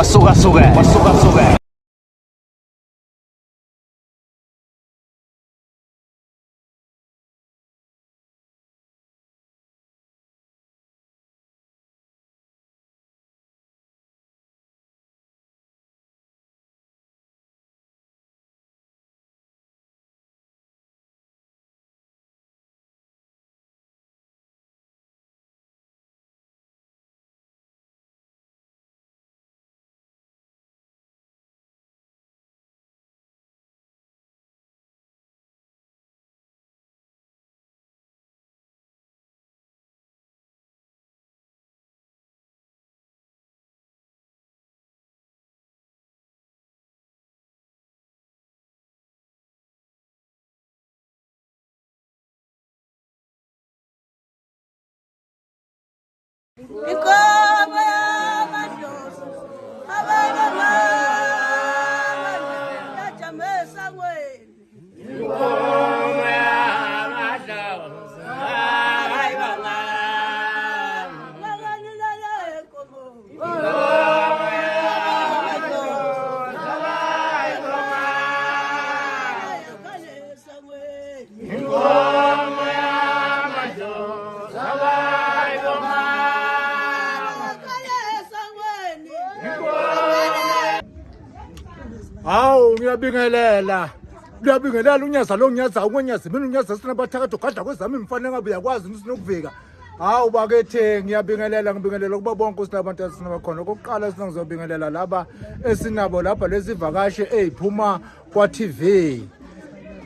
Kwasukasukele. Hawu ngiyabingelela unyaza lo nyaza ukwenyaza mina unyaza sinabathakatho gadla kwezami imfanele ngabe uyakwazi usinokuvika. Hawu bakethe ngiyabingelela kuba bonke sinabantu asinabakhona okokuqala sinangizobingelela laba esinabo lapha lesivakashi eziphuma kwa TV.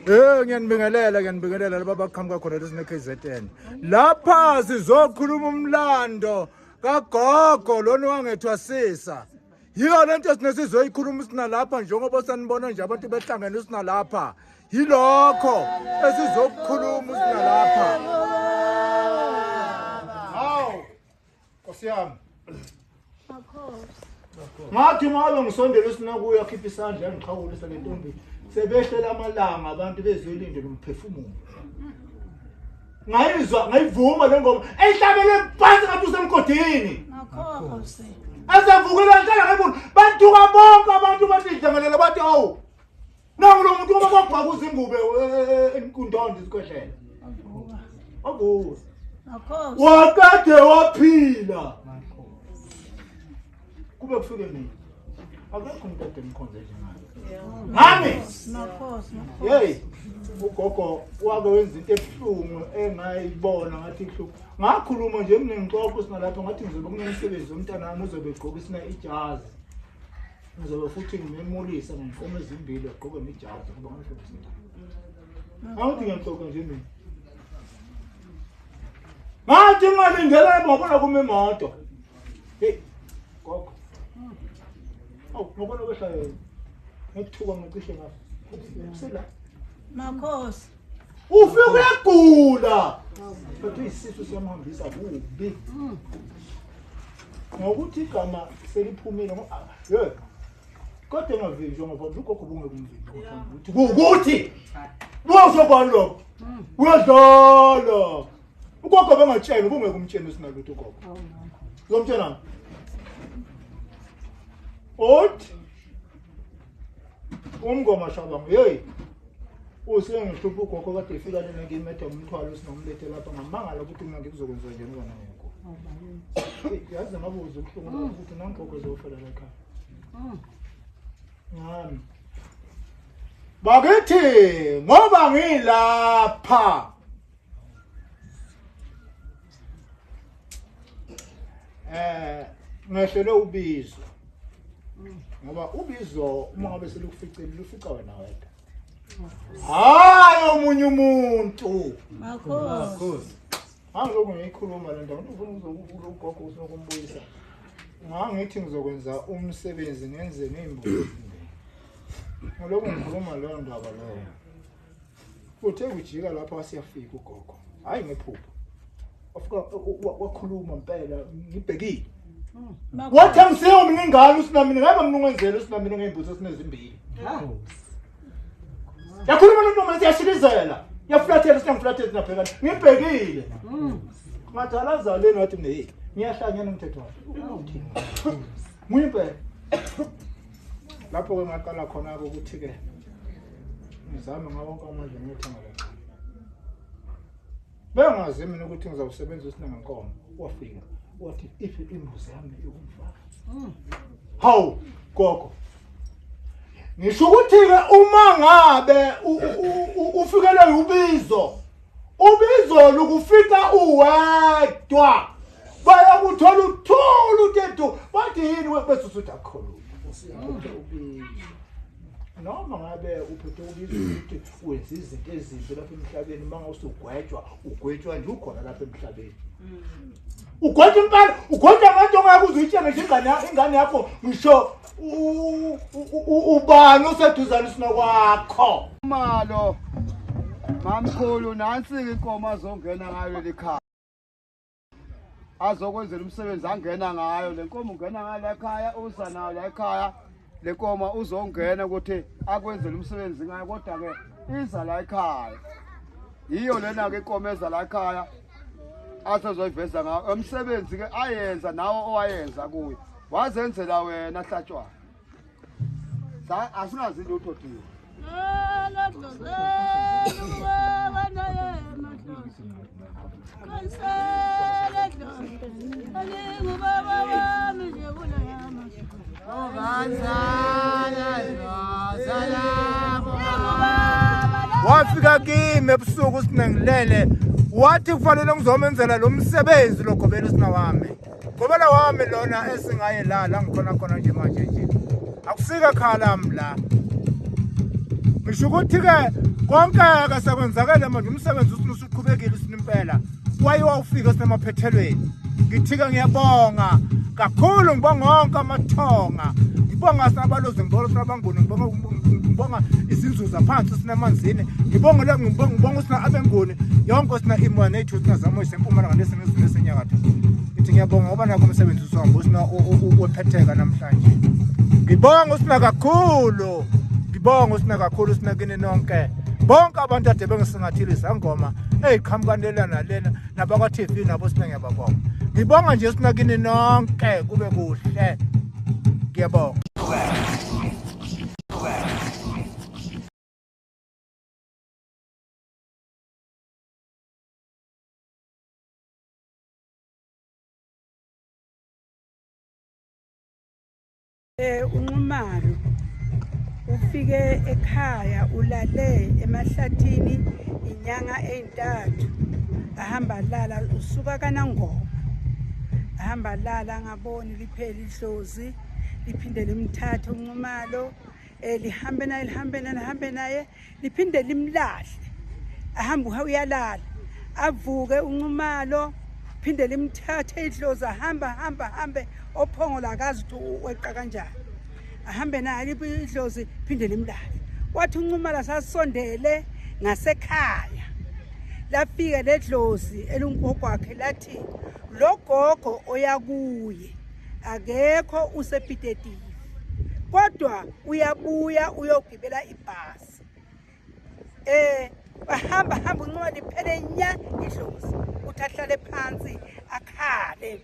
Ngiyanibingelela laba baqhamuka khona lesine KZN. Lapha sizokhuluma umlando kagogo lona wangethwa sisa. Yilo lento sinesizoyikhuluma sina lapha njengoba sanibona nje abantu behlangene sina lapha. Yilokho esizokukhuluma sina lapha. Hawu. Nkosi yami. Ngathi malo ngisondele sinakuya khipha isandla ngiqhawulisa le ntombi. Sebehlela amalanga abantu bezolindela umphefumulo. Ngayivuma le ngoma. Eyihlabele phansi ngathi usemgodini. Makhosi. Azavukela njalo ngebona bantuka bonke abantu batidlangelela bathi awu nangu lo muntu uma kwagqakuza ingubo enkundonde isikhohlela avuka Makhosi. wakade waphila kube kufike mina akekho umuntu ade mkhonze njengami ngami Makhosi. hey ugogo wake wenza into ebuhlungu engayibona ngathi ihlupho ngakhuluma nje mnengixoxo sina lapha ngathi ngizobe kunomsebenzi womntana wami uzobe egqoka isina ijazi ngizobe futhi ngimemolisa ngenkomo ezimbili egqoke nejazi ngoba ngihlobo ngathi ngiyaqoqa nje mina ngathi ngalindela ngabona kuma imoto hey gogo awu ngibona behlala ngithuka ngicishe ngafu sela Makhosi. ufike uyagula futhi isisu siyamhambisa kubi ngokuthi igama seliphumile hey kodwa ngavinjwa ngoba ugogo bungekumvinjwa ukuthi uzobalo uyadlala ugogo bengatshela bungekumtshela sinalutho ugogo uzomtshela othi umngoma shabanga hey usengihlupha ugogo kade efika lena ngimethe umthwalo sinomlethe lapha ngamangala ukuthi mina ngikuzokwenza njani kona ngekho yazi ngabuza ubuhlungu ukuthi nangogogo zofela la ekhaya ngami bakithi ngoba ngilapha ngehlele ubizo ngoba ubizo uma ngabe selukuficile lufica wena wedwa hayi omunye umuntu Makhosi. angizoku ngiyikhuluma le nto ufuna ugogo usinokumbuyisa ngithi ngizokwenza umsebenzi ngenze nembuzi ngaloku ngikhuluma leyo ndaba leyo uthe kujika lapha siyafika ugogo hayi ngephupho afika wakhuluma impela ngibhekile wathi angiseyo mina ingane usinamini ngabe mnungenzele usinamini ngembuzi esinezimbili yakhuluma nontombi yashilizela yaflathela sinamflathela sinabhekana ngibhekile ngathi alazaleni wathi hey ngiyahlanyana umthetho wakhe muyimpela lapho ke ngaqala khona ukuthi ke ngizame ngawo wonke amandla ngiyothenga la bengazi mina ukuthi ngizawusebenzisa isinangenkomo wafika wathi if imbuzi yami ikumfaka hawu gogo ngisho ukuthi ke uma ngabe ufikele ubizo lokufika uwedwa bayakuthola uthula utethu bathi yini bese usuthi akukhuluma noma ngabe uphethe ubizo ukuthi wenza izinto ezimbi lapha emhlabeni manga ugwetshwa nje ukhona lapha emhlabeni ugwetshwa impela ugwetshwa abantu ongeke uzuyitshenge nje ingane yakho ngisho ubani oseduzane sinokwakho Nxumalo Mkhulu nansi inkomo azongena ngayo lekhaya azokwenzela umsebenzi angena ngayo lenkomo ungena ngayo lekhaya uza nayo lekhaya lenkomo uzongena ukuthi akwenzela umsebenzi ngayo kodwa ke iza la ekhaya yiyo lena ke inkomo eza la ekhaya asezoyiveza ngayo umsebenzi ke ayenza nawo owayenza kuye wazenzela wena hlatshwana asingazi lutho thina wafika kimi ebusuku sinengilele wathi kufanele ngizomenzela lo msebenzi logobela sinawami gobela wami lona esingayelala ngikhona khona nje manje nje akusika khala mla ngisho ukuthi ke konke ke sekwenzakala manje umsebenzi usuqhubekile usinimpela wayiwa ufika sinemaphethelweni ngithi ke ngiyabonga kakhulu ngibonga wonke amathonga ngibonga sinabalozi ngibonga sinabanguni ngibonga izinzuza phansi sinemanzini ngibonga sina abenguni yonke sina imwana ethu sinazamo isempumalanga lesinizwe senyakatho ngithi ngiyabonga ngoba nako umsebenzi usongo sina uphetheka namhlanje ngibonga sina kakhulu sina kini nonke bonke abantu ade bengisingathile izangoma eziqhamukanelana lena nabakwa TV nabo sina ngiyababonga ngibonga nje sina kini nonke kube kuhle ngiyabonga Nxumalo ufike ekhaya ulale emahlathini inyanga ezintathu ahamba lala usuka kaNangoma ahamba lala ngaboni liphela ihlozi liphinde limthathe uNxumalo lihambe naye liphinde limlahle ahamba uyalala avuke uNxumalo phinde limthathe ihlozi hambe ophongo lakazi ukuthi weqa kanjani ahambe naye idlozi phinde limlale wathi uNxumalo sasondele ngasekhaya lafika ledlozi elungogo wakhe lathi lo gogo oyakuye akekho usepitetivi kodwa uyabuya uyogibela ibhasi bahamba uNxumalo iphele nya idlozi uthi ahlale phansi akhale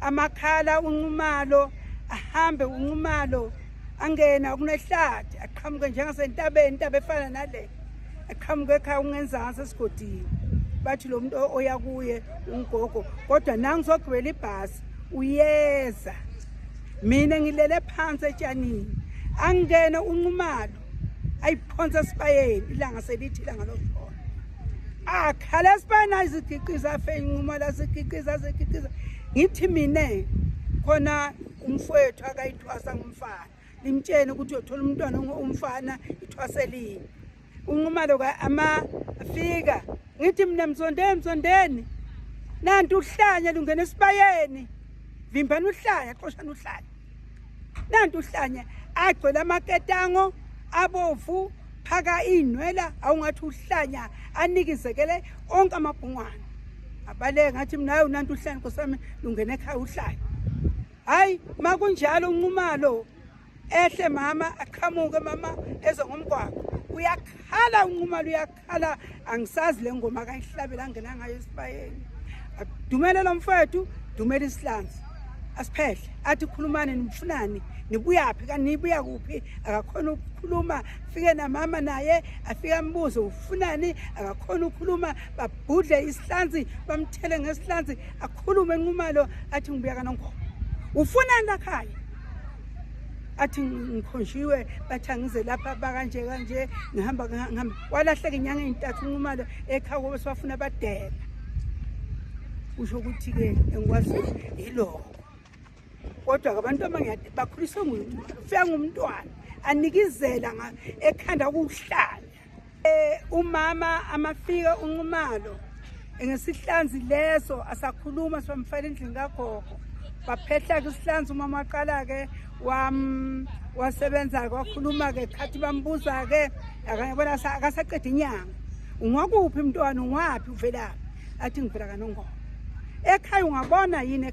amakhala uNxumalo ahambe uNxumalo angena kunehlathi aqhamuke njengasentabeni intaba efana nale aqhamuke ekhaya ungenzansi esigodini bathi lo muntu oyakuye ungogo kodwa nangu sogibela ibhasi uyeza mina ngilele phansi etshanini angena uNxumalo ayiphonsa esibayeni ilanga selithi ilanga lokuphona akhala esibayeni ayizigiqiza afe uNxumalo asigiqiza ngithi mine khona umfowethu akayithwasa ngumfana limtshene ukuthi uyothola umntwana umfana ithwaselini uNxumalo afika ngithi mina mzondeni nanti uhlanya lungena esibayeni vimbani uhlanya xoshana uhlanya nanti uhlanya agcwele amaketango abovu phaka inwela awungathi uhlanya anikizekele onke amabhungwana abale ngathi mina nanti uhlanya nkosami lungena ekhaya uhlanya hayi makunjalo uNxumalo ehle mama aqhamuke mama ezongomgwaqo uyakhala uNxumalo uyakhala angisazi lengoma kayihlabela ngena ngayo esibayeni dumele lo mfowethu dumele isihlanzi asiphehle athi khulumani nimfunani nibuyaphi kanti nibuya kuphi akakhona ukukhuluma fike namama naye afike ambuze ufunani akakhona ukukhuluma babhudle isihlanzi bamthele ngesihlanzi akhulume Nxumalo athi ngibuya kaNongoma ufunani lakhaya athi ngikhonjiwe bathi angize lapha bakanje kanje ngihamba walahleka inyanga ezintathu Nxumalo ekhaya ngoba sifuna badela usho ukuthi ke engikwazi yilo kodwa abantu abangiyade bakhuliswe ngumuntu ufika ngumntwana anikizela ekhanda ukuhlala umama amafika uNxumalo ngesihlanzi leso asakhuluma somfana endlini kagogo baphehla ke isihlanzi umama waqala ke wasebenza kwakhuluma ke khathi bambuza ke akayibona akasaqeda inyanga ungakuphi umntwana ungaphi uvelaphi athi ngivela kaNongoma ekhaya ungabona yini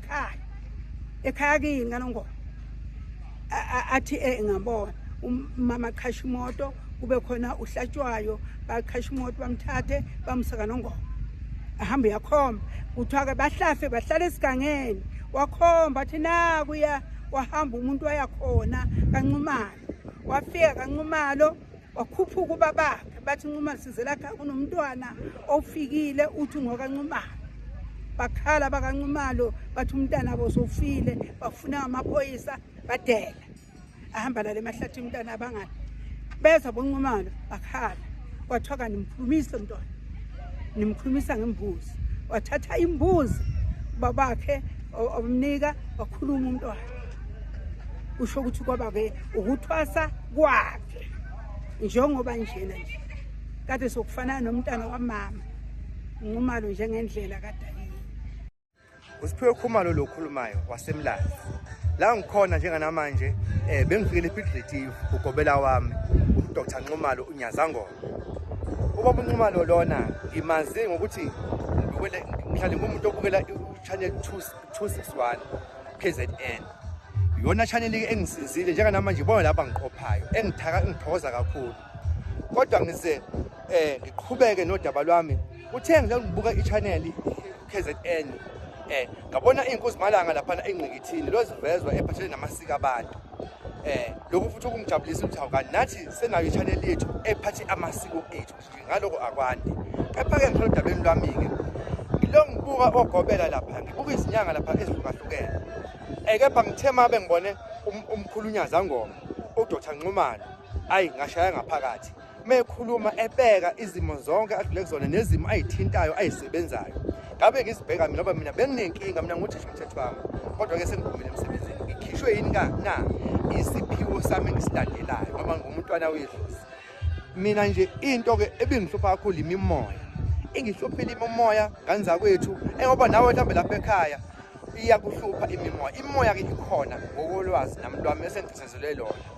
ekhaya kini kaNongoma athi ngabona umama qhasha imoto kube khona uhlatshwayo baqhasha imoto bamthathe bamsa kaNongoma ahambe yakhomba kuthiwa ke bahlafe bahlala esigangeni wakhomba athi nakuya wahamba umuntu wayakhona kaNxumalo wafika kaNxumalo wakhuphuka ubabakhe bathi Nxumalo sizela khaya kunomntwana ofikile uthi ngokaNxumalo bakhala bakaNxumalo bathi umntana bosofile bafuna amaphoyisa badela ahamba la emahlathi umntana abangani beza boNxumalo bakhala kwathiwa nimkhulumisa umntwana nimkhulumisa ngembuzi wathatha imbuzi babakhe omnika wakhuluma umntwana usho ukuthi kwaba ke ukuthwasa kwakhe njengoba njena nje kade sokufana nomntana wamama Nxumalo njengendlela kade Usiphiwe Khumalo lo khulumayo wasemlazi la ngikhona njenganamanje bengifikele ePitritive ugobela wami uDr Nxumalo uNyazangoma ubaba uNxumalo lona imazi ngokuthi ngihlale ngumuntu obukela channel 261 KZN yona channel ke engisizile njenganamanje ibona lapha ngiqophayo engithokoza kakhulu kodwa ngize ngiqhubeke nodaba lwami uthe ngibuka ichannel KZN ngabona inkosi malanga lapha engqikithini lozivezwa ephathelene namasiko abantu lokhu futhi ukungijabulisa ukuthi awukani nathi senayo ichannel yethu ephathe amasiko ethu ngaloko akwandi kepha ke ngihlola dabeni lwami ke ngilo ngibuka ogobela lapha ngibuka izinyanga lapha ezihlukahlukene kepha ngithema bengibone umkhulu Nyazangoma uDr Nxumalo ayi ngashaya ngaphakathi mekhuluma ebeka izimo zonke adlule kuzona nezimo ayithintayo ayisebenzayo ngabe ngizibheka mina ngoba mina benginenkinga mina nguthisha umthetho wami kodwa ke sengiphumile emsebenzini ngikhishwe yini na isiphiwo sami ngisilandelayo ngoba ngumntwana wedlozi mina nje into ke ebingihlupha kakhulu imimoya ingihluphile imimoya kanza kwethu ngoba nawe mhlambe lapha ekhaya iyakuhlupha imimoya ke ikhona ngokolwazi nami lwami esengicizele lona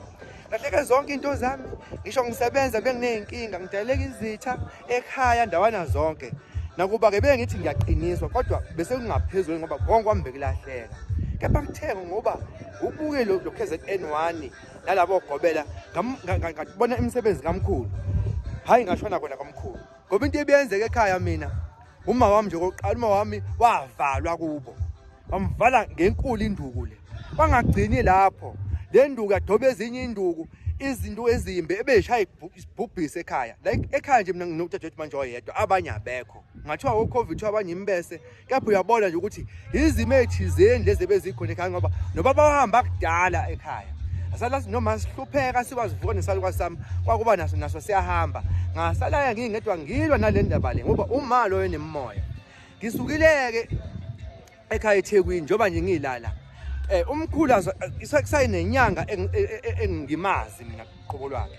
kahle zonke into zami ngisho ngisebenza benginenkinga ngidaleka izitha ekhaya ndawana zonke nakuba ke bengithi ngiyaqiniswa kodwa bese kungaphezulu ngoba konke kwami bekulahleka kepha kuthenga ngoba ubuke lo KZN1 nalabo ogobela ngabona imisebenzi kaMkhulu hayi ngashona khona kaMkhulu ngoba into ebiyenzeka ekhaya mina uma wami nje oqala uma wami wavalwa kubo bamvala ngenkulu induku le bangagcini lapho le nduku yadoba ezinye induku izinto ezimbe ebeshaya ibhubhise ekhaya like ekhaya nje mina nginokuthatha manje oyedwa abanye abekho ngathiwa uCovid abanye imbese kepha uyabona nje ukuthi izimo ezithizeni lezi bezikhona ekhaya ngoba noba bahamba kudala ekhaya asala noma sihlupheka sikwazivuka nesaluka sami kwakuba naso siyahamba ngasala ngingedwa ngilwa nale ndaba le ngoba uma lo yenemoya ngisukileke ekhaya eThekwini njoba nje ngilala umkhulu isayinenyanga engimazi mina qobo lwakhe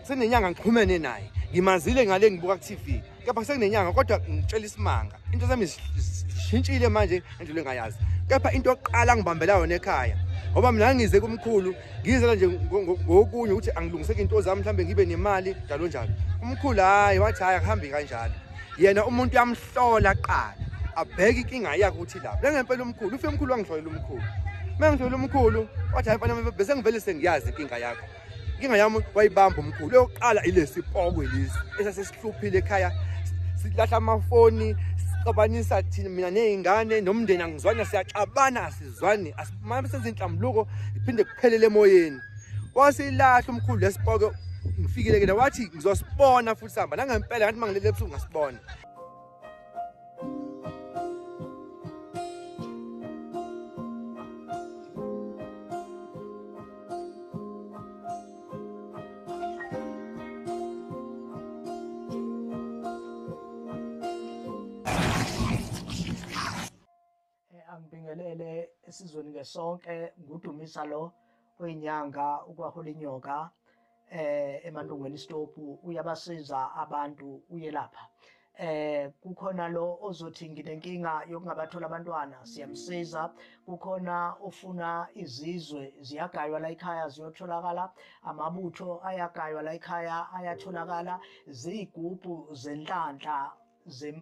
senenyanga ngixhumene naye ngimazile ngale ngibuka ku TV kepha sekunenyanga kodwa ngicela isimanga into zami zishintshile manje endlule ngayazi kepha into yokuqala ngibambela yona ekhaya ngoba mina ngize kumkhulu ngizela nje ngokunye ukuthi angilungiseke into zami mhlambe ngibe nemali njalo njalo umkhulu hayi wathi hayi akuhambi kanjalo yena umuntu yamhlola qala abheka inkinga yakhe ukuthi lapho ngempela umkhulu ufike umkhulu wangihlolela umkhulu mengihlolela umkhulu wathi hayi mfana bese ngivele sengiyazi inkinga yakho inkinga yami wayibamba umkhulu yokuqala ilesipokwe lesi esasesihluphile ekhaya silahla amafoni sixabanisa thina mina nezingane nomndeni angizwani siyaxabana asizwani asimama senze inhlambuluko iphinde kuphelele emoyeni wasilahla umkhulu lesipoko ngifikile ke wathi ngizosibona futhi sihamba nangempela ngathi mangilele ebusuku ngasibona. Angibingelele esizweni ke sonke ngudumisa lo oyinyanga ukwahola inyoka emandongweni stop uyabasiza abantu uyelapha. Kukhona lo ozothi nginenkinga yokungabathola abantwana siyamsiza. Kukhona ofuna izizwe ziyagaywa la ekhaya ziyotholakala, amabutho ayagaywa la ekhaya ayatholakala, zigubhu zenhlanhla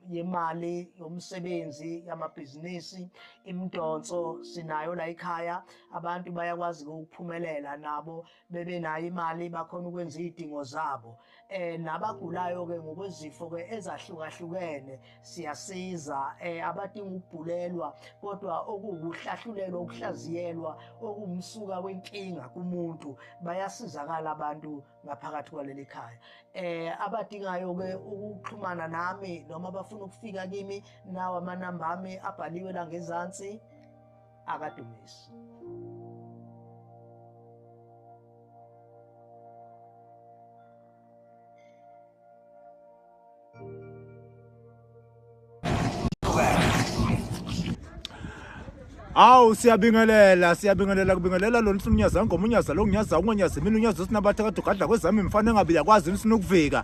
yemali yomsebenzi yamabhizinisi imidonso sinayo la ekhaya. Abantu bayakwazi ukuphumelela nabo bebe nayo imali bakhona ukwenza izidingo zabo. Nabagulayo ke ngokwezifo ke ezahlukahlukene siyasiza, abadinga ukubhulelwa kodwa okuwuhlahlulelwa ukuhlaziyelwa okuwumsuka wenkinga kumuntu bayasizakala abantu ngaphakathi kwaleli khaya. Abadingayo ke ukuxhumana nami noma bafuna ukufika kimi nawo amanamba ami abhaliwe la ngezansi akadumisi. Awu siyabingelela kubingelela lo nsunyaza ngomunyaza lo nyaza ungonyaza mina unyaza sinabathe kade ugadla kwezami mfana engabe yakwazi sinukuvika.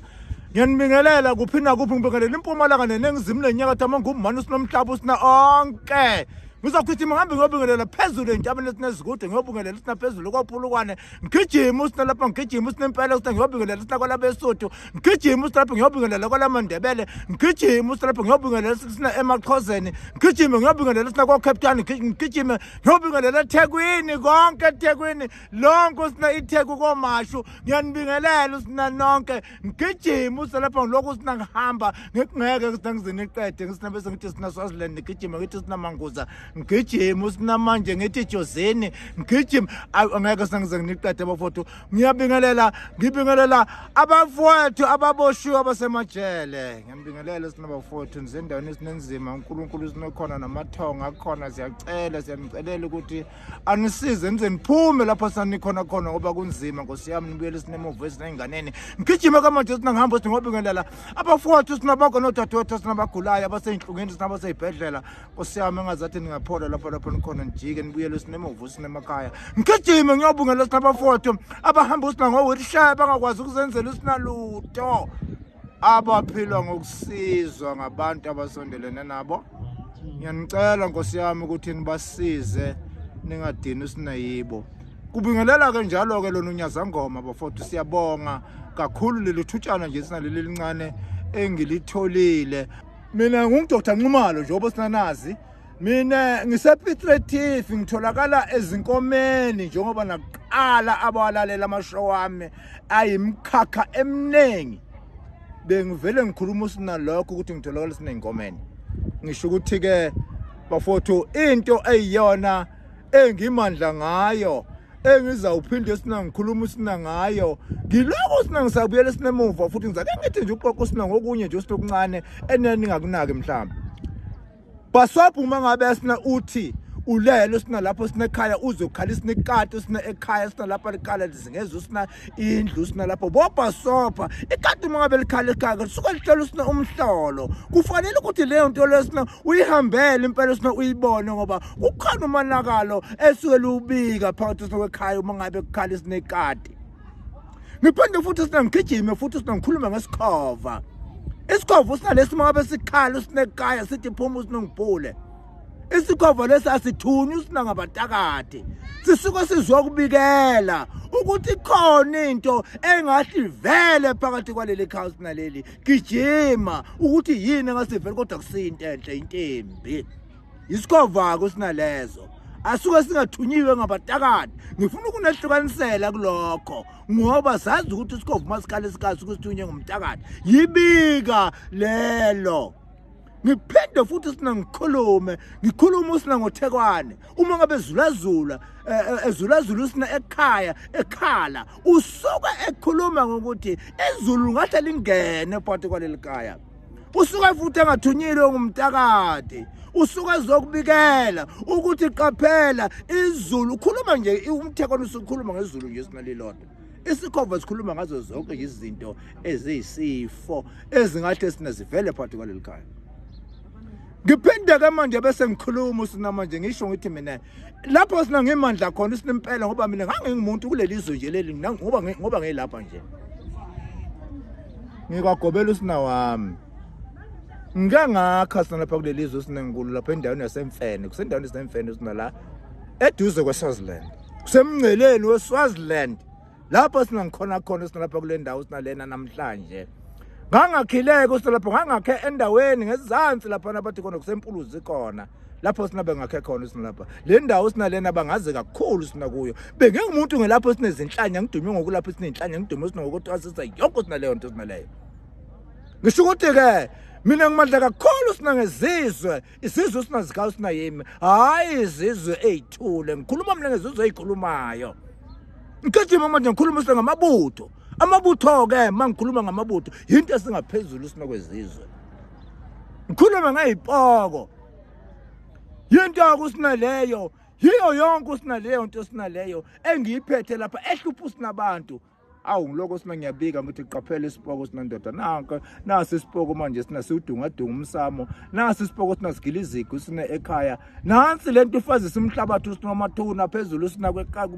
Ngiyanibingelela kuphina kuphi ngibingelela impumalanga neningizimu nenyakatho amangumani sinomhlaba usina onke. Ngizakhuthi ngihambe ngiyobingelela phezulu entabeni lesinezigude ngiyobingelela sina phezulu kwaphulukwane ngigijima usina lapha ngigijima usinempela usina ngiyobingelela sina kwalabesotho ngigijima usina lapha ngiyobingelela kwalamandebele ngigijima usina lapha ngiyobingelela sina emaqhozeni ngigijima ngiyobingelela sina kwa Cape Town ngigijima ngiyobingelela eThekwini konke eThekwini lonke sina iTheku komashu ngiyanibingelela usina nonke ngigijima usina lapha ngiloko sina ngihamba ngeke sina ngiziniqede ngisina bese ngithi sina Swaziland ngigijima ngithi sina Manguza ngigijima usinamanje ngithi Jozeni ngigijima angeke sangize nginiqede abafowethu. Ngibingelela abafowethu ababoshiwe abasemajele. Ngiyabingelela sinabafowethu nizendaweni esinenzima uNkulunkulu sinokhona namathonga akhona siyacela siyanicelela ukuthi anisize nize niphume lapha sanikhona khona ngoba kunzima Nkosi yami nibuyele sinemuva esinenganeni ngigijima kamanje sinangihamba singobingelela abafowethu sinabakho nodadewethu sinabagulayo abaseyinhlungeni sinabaseyibhedlela Nkosi yami engazathi ngaphola lapha nikhona nijike nibuyele sinemuva sinemakhaya ngigijima ngiyobungela sinabafowethu abahamba usina ngo-wheelchair bangakwazi ukuzenzela usinaluto abaphila ngokusizwa ngabantu abasondelene nabo. Ngiyanicela Nkosi yami ukuthi nibasize ningadini usinayibo. Kubingelela ke njalo ke lona unyazangoma bafowethu siyabonga kakhulu leli thutshana nje sinaleli lincane engilitholile. Mina ngumDr Nxumalo njengoba sinanazi. Mina ngisePitretief ngitholakala ezinkomeni njengoba naqala abawalalela amashow wami ayimkhakha emnengi. Bengivele ngikhuluma usina lokho ukuthi ngitholakala sinenkomeni. Ngisho ukuthi ke bafowethu into eyiyona engimandla ngayo engizawuphinde sina ngikhuluma usina ngayo ngiloko sina ngisabuyela sinemuva futhi ngizake ngithi nje uqoqo sina ngokunye nje usinokuncane eneni ngakunaki mhlawumbe. Baswapha uma ngabe sina uthi ulelo sina lapho sinekhaya uzokhala sinikati sina ekhaya sina lapha likhala lizingeza sina indlu sina lapho bobasopha ikati uma ngabe likhala ekhaya suka lihlela sina umhlolo kufanele ukuthi leyo nto lesina uyihambele impela sina uyibone ngoba ukhona umanakalo esuke lubika phakathi kwekhaya uma ngabe kukhala sinikati. Ngiphinde futhi sina ngigijime futhi sina ngikhuluma ngesikhova. Isikhova sina lesimaba besikhala usinekaya sithi phuma usinongibhule. Isikhova lesi asithunywa usina ngabatakade. Sisuke sizwa ukubikela ukuthi khona into engathi vele phakathi kwaleli house naleli. Gijima ukuthi yini engasivele kodwa kusinto enhle intembi. Isikhova kusinalezo. Asuke singathunyiwe ngabatakade. Ngifuna ukunehlukanisela kulokho ngoba sazi ukuthi isikhova masikhale sikazi ukusithunywe ngumtakade. Yibika lelo. ngiphinde futhi sina ngikhulume usina ngoThekwane uma ngabe ezulazula usina ekhala usuka ekhuluma ngokuthi ezulu ngahle lingene phakathi kwaleli khaya usuka futhi engathunyilwe ngumtakade usuka ezokubikela ukuthi qaphela izulu ukhuluma nje umthekwane usukhuluma ngezulu nje sinalilodwa isikhova sikhuluma ngazo zonke izinto eziyisifo ezingahle sinazivele phakathi kwaleli khaya ngiphinde ke manje bese ngikhuluma usina manje ngisho ngithi mina lapho sina ngemandla khona sinempela ngoba mina ngangingumuntu kuleli izwe nje leli ngoba ngilapha nje ngikagobela usina wami ngangakha sina lapha kuleli izwe sinenkulu lapha endaweni yasemfene kusendaweni yasemfene usina la eduze kweSwaziland kusemngceleni weSwaziland lapho sina ngikhona khona sina lapha kule ndawo sina lena namhlanje ngangakhileke usilapho ngangakhe endaweni ngezansi lapha nabathi khona kusempuluzi khona lapho sina bengakhe khona sina lapha le ndawo sina lena bangaze kakhulu sina kuyo bengingumuntu ngelapho sinezinhlanya ngidume ngokulapho sinezinhlanya ngidume sina ngokuthi asisa yonke sina leyo nto sina leyo ngisho ukuthi ke mina ngimandla kakhulu sina ngezizwe isizwe sina zikhawu sina yimi hayi izizwe ezithule ngikhuluma mina ngezizwe ezikhulumayo ngithi mama nje ngikhuluma sina ngamabutho amabutho ke mangikhuluma ngamabutho into esingaphezulu sina kwezizwe ngikhuluma ngayipoko into akusina leyo yiyo yonke usina leyo nto sina leyo engiyiphethe lapha ehlupha sina abantu awu ngiloko sina ngiyabika ngithi qaphela isipoko sina ndoda nanka nasi isipoko manje sina siudungadunga umsamo nasi isipoko sina sigila izigu sina ekhaya nansi lento ifazi simhlabathi usina amathuna phezulu sina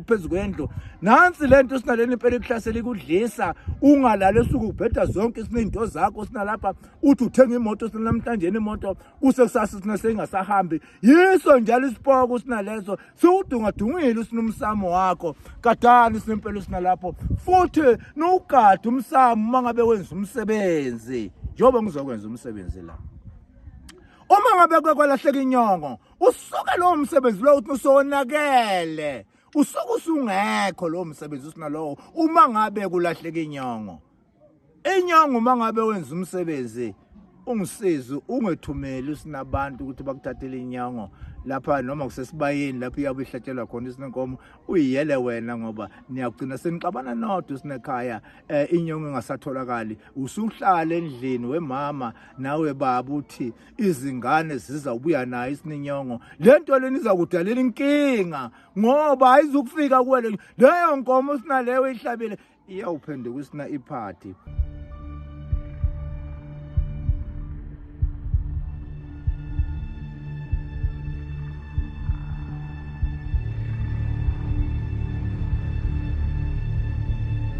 phezulu kwendlu nansi lento sina leni impela ikuhlasela ikudlisa ungalale esuku ubheda zonke sina into zakho sina lapha uthi uthenga imoto sina namhlanje imoto kusekusasa sina sengasahambi yiso njalo isipoko sina lezo siudungadungile sina umsamo wakho kadani sina impela sina lapho futhi nogada umsamo mangabe wenza umsebenzi njoba ngizokwenza umsebenzi la uma ngabe kwalahleka inyongo usuka lo msebenzi lo uthi usonakele usuka usungekho lo msebenzi usinalowo uma ngabe kulahleka inyongo mangabe wenza umsebenzi ungisize ungethumeli usinabantu ukuthi bakuthathele inyongo lapha noma kusesibayeni lapho iyabe ihlatshelwa khona isinenkomo uyiyele wena ngoba niyagcina senixabana nodwa usinekhaya inyongo engasatholakali usuhlala endlini wemama nawe baba uthi izingane zizawubuya nayo isinyongo lento leni izakudalela inkinga ngoba ayizukufika kuwe leyo nkomo sinaleyo ihlabile iyawuphenduka usina iphathi